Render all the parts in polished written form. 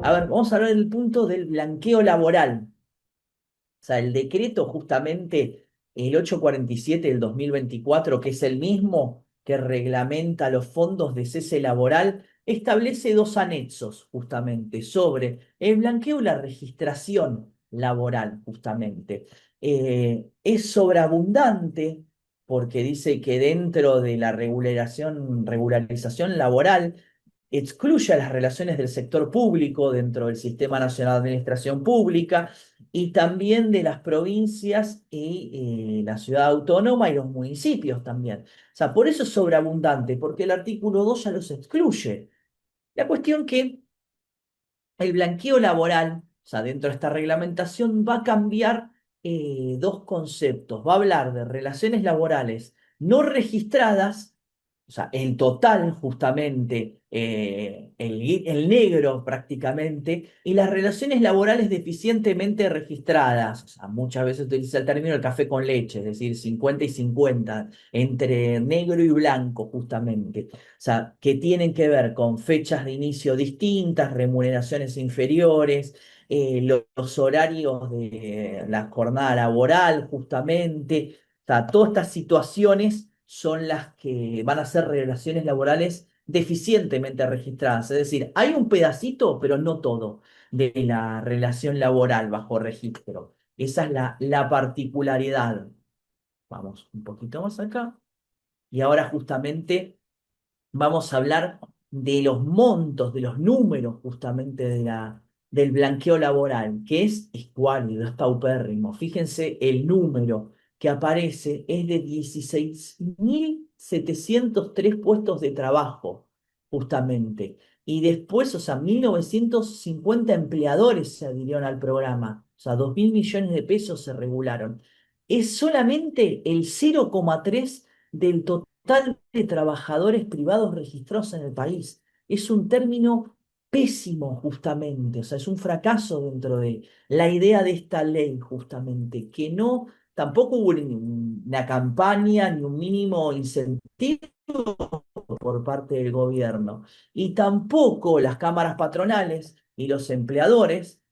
A ver, vamos a hablar del punto del blanqueo laboral. O sea, el decreto justamente, el 847 del 2024, que es el mismo que reglamenta los fondos de cese laboral, establece dos anexos justamente sobre el blanqueo y la registración laboral, justamente. Es sobreabundante porque dice que dentro de la regularización laboral excluye a las relaciones del sector público dentro del Sistema Nacional de Administración Pública y también de las provincias y la ciudad autónoma y los municipios también. O sea, por eso es sobreabundante, porque el artículo 2 ya los excluye. La cuestión que el blanqueo laboral, o sea, dentro de esta reglamentación, va a cambiar dos conceptos. Va a hablar de relaciones laborales no registradas, o sea, el total justamente, el negro prácticamente, y las relaciones laborales deficientemente registradas. O sea, muchas veces utiliza el término del café con leche, es decir, 50 y 50, entre negro y blanco justamente. O sea, que tienen que ver con fechas de inicio distintas, remuneraciones inferiores, los horarios de la jornada laboral, justamente. O sea, todas estas situaciones son las que van a ser relaciones laborales deficientemente registradas. Es decir, hay un pedacito, pero no todo, de la relación laboral bajo registro. Esa es la particularidad. Vamos un poquito más acá. Y ahora justamente vamos a hablar de los montos, de los números justamente del blanqueo laboral, que es escuálido, es paupérrimo. Fíjense, el número que aparece es de 16.703 puestos de trabajo, justamente. Y después, o sea, 1.950 empleadores se adhirieron al programa, o sea, 2.000 millones de pesos se regularon. Es solamente el 0,3 del total de trabajadores privados registrados en el país. Es un término pésimo, justamente, o sea, es un fracaso dentro de la idea de esta ley, justamente, que no, tampoco hubo ni una campaña ni un mínimo incentivo por parte del gobierno. Y tampoco las cámaras patronales y los empleadores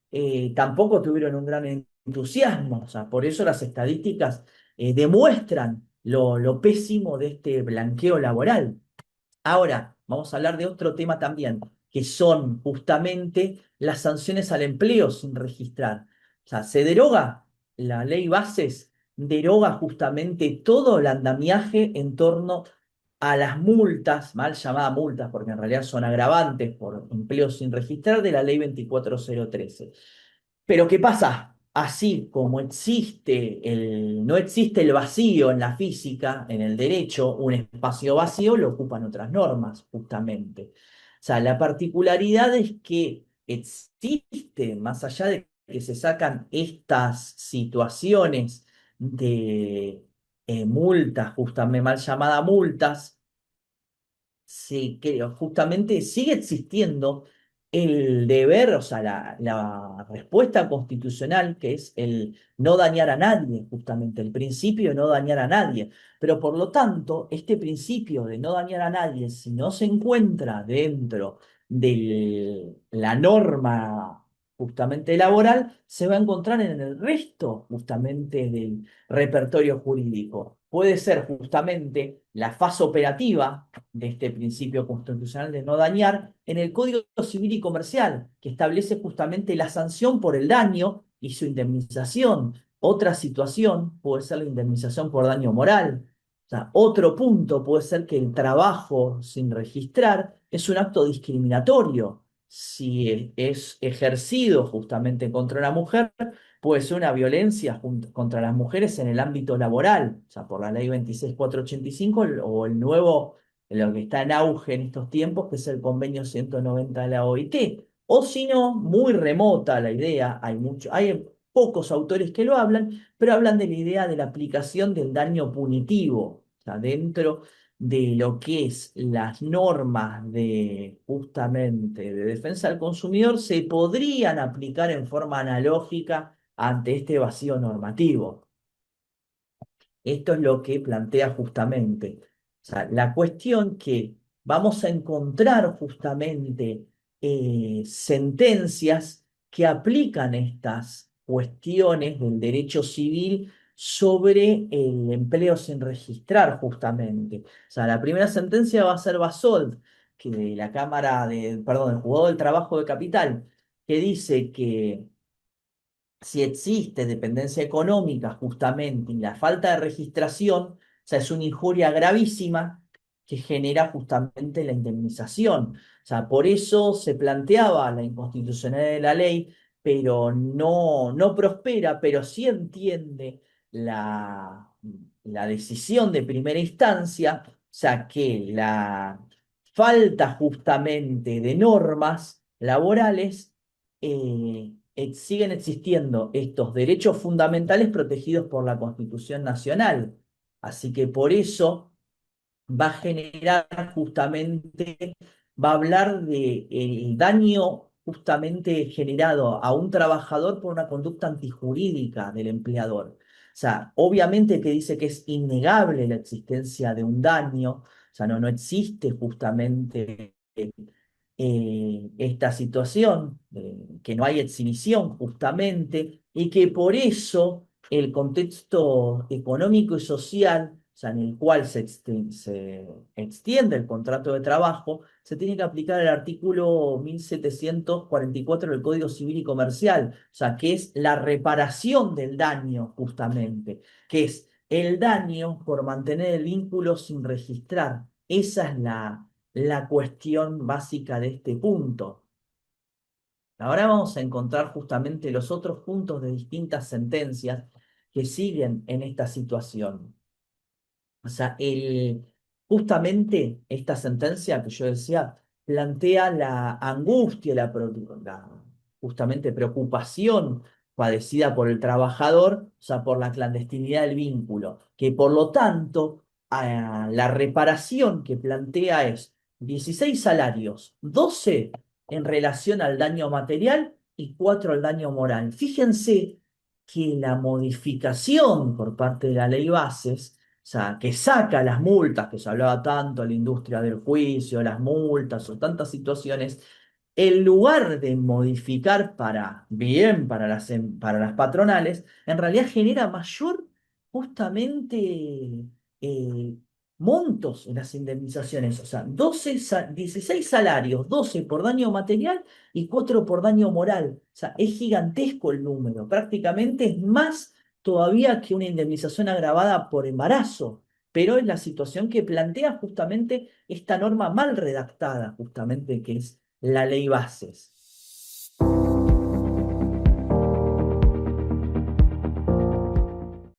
tampoco tuvieron un gran entusiasmo. O sea, por eso las estadísticas demuestran lo pésimo de este blanqueo laboral. Ahora, vamos a hablar de otro tema también, que son justamente las sanciones al empleo sin registrar. O sea, se deroga la ley Bases, deroga justamente todo el andamiaje en torno a las multas, mal llamadas multas, porque en realidad son agravantes por empleo sin registrar de la ley 24013. Pero ¿qué pasa? Así como no existe el vacío en la física, en el derecho, un espacio vacío lo ocupan otras normas, justamente. O sea, la particularidad es que existe, más allá de que se sacan estas situaciones de multas, justamente mal llamadas multas, sí, creo, justamente sigue existiendo el deber, o sea, la respuesta constitucional, que es el no dañar a nadie, justamente, el principio de no dañar a nadie. Pero por lo tanto, este principio de no dañar a nadie, si no se encuentra dentro de la norma justamente laboral, se va a encontrar en el resto justamente del repertorio jurídico. Puede ser justamente la fase operativa de este principio constitucional de no dañar en el Código Civil y Comercial, que establece justamente la sanción por el daño y su indemnización. Otra situación puede ser la indemnización por daño moral. O sea, otro punto puede ser que el trabajo sin registrar es un acto discriminatorio. Si es ejercido justamente contra una mujer, puede ser una violencia contra las mujeres en el ámbito laboral, o sea, por la ley 26485 o el nuevo, lo que está en auge en estos tiempos, que es el convenio 190 de la OIT. O si no, muy remota la idea, hay pocos autores que lo hablan, pero hablan de la idea de la aplicación del daño punitivo, o sea, dentro de lo que es las normas de justamente de defensa del consumidor se podrían aplicar en forma analógica ante este vacío normativo. Esto es lo que plantea justamente. O sea, la cuestión que vamos a encontrar justamente sentencias que aplican estas cuestiones del derecho civil sobre el empleo sin registrar, justamente. O sea, la primera sentencia va a ser Basold, que de la Cámara de, perdón, del Juzgado del Trabajo de Capital, que dice que si existe dependencia económica justamente y la falta de registración, o sea, es una injuria gravísima que genera justamente la indemnización. O sea, por eso se planteaba la inconstitucionalidad de la ley, pero no prospera, pero sí entiende la, la decisión de primera instancia, o sea, que la falta justamente de normas laborales siguen existiendo estos derechos fundamentales protegidos por la Constitución Nacional. Así que por eso va a generar justamente, va a hablar de el daño justamente generado a un trabajador por una conducta antijurídica del empleador. O sea, obviamente que dice que es innegable la existencia de un daño, o sea, no existe justamente esta situación, que no hay exhibición justamente, y que por eso el contexto económico y social, o sea, en el cual se extiende el contrato de trabajo, se tiene que aplicar el artículo 1744 del Código Civil y Comercial, o sea, que es la reparación del daño justamente, que es el daño por mantener el vínculo sin registrar. Esa es la cuestión básica de este punto. Ahora vamos a encontrar justamente los otros puntos de distintas sentencias que siguen en esta situación. O sea, justamente esta sentencia que yo decía plantea la angustia, justamente preocupación padecida por el trabajador, o sea, por la clandestinidad del vínculo, que por lo tanto la reparación que plantea es 16 salarios, 12 en relación al daño material y 4 al daño moral. Fíjense que la modificación por parte de la ley bases, o sea, que saca las multas, que se hablaba tanto de la industria del juicio, las multas o tantas situaciones, en lugar de modificar para bien para las patronales, en realidad genera mayor justamente eh, montos en las indemnizaciones. O sea, 16 salarios, 12 por daño material y 4 por daño moral. O sea, es gigantesco el número. Prácticamente es más todavía que una indemnización agravada por embarazo, pero es la situación que plantea justamente esta norma mal redactada, justamente que es la ley bases.